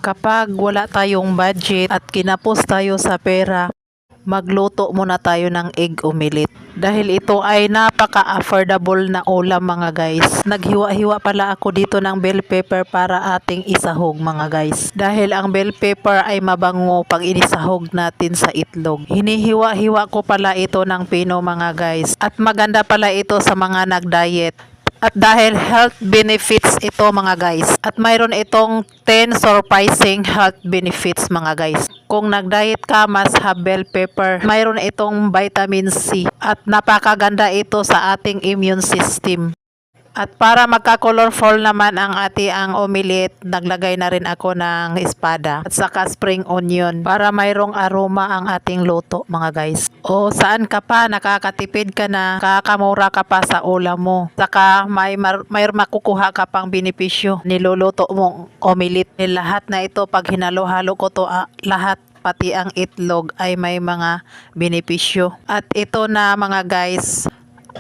kapag wala tayong budget at kinapos tayo sa pera, magluto muna tayo ng egg omelette. Dahil ito ay napaka-affordable na ulam mga guys. Naghiwa-hiwa pala ako dito ng bell pepper para ating isahog mga guys. Dahil ang bell pepper ay mabango pag inisahog natin sa itlog. Hinihiwa-hiwa ko pala ito ng pino mga guys. At maganda pala ito sa mga nag-diet. At dahil health benefits ito mga guys. At mayroon itong 10 surprising health benefits mga guys. Kung nag-diet ka, must have bell pepper. Mayroon itong vitamin C. At napakaganda ito sa ating immune system. At para magka-colorful naman ang ang omelette, naglagay na rin ako ng espada at saka spring onion para mayroong aroma ang ating luto mga guys. O saan ka pa, nakakatipid ka na, kakamura ka pa sa ulam mo. Saka may makukuha ka pang benepisyo niluluto mong omelette. Lahat na ito pag hinalo-halo ko to lahat pati ang itlog ay may mga benepisyo. At ito na mga guys.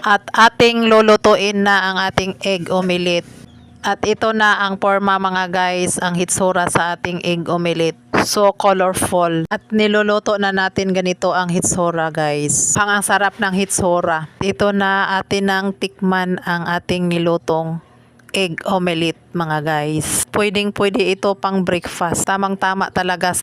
At ating lulutuin na ang ating egg omelette. At ito na ang forma mga guys, ang hitsura sa ating egg omelette. So colorful. At niluluto na natin ganito ang hitsura guys. Ang sarap ng hitsura. Ito na atin nang tikman ang ating nilutong egg omelette mga guys. Pwedeng pwede ito pang breakfast. Tamang tama talaga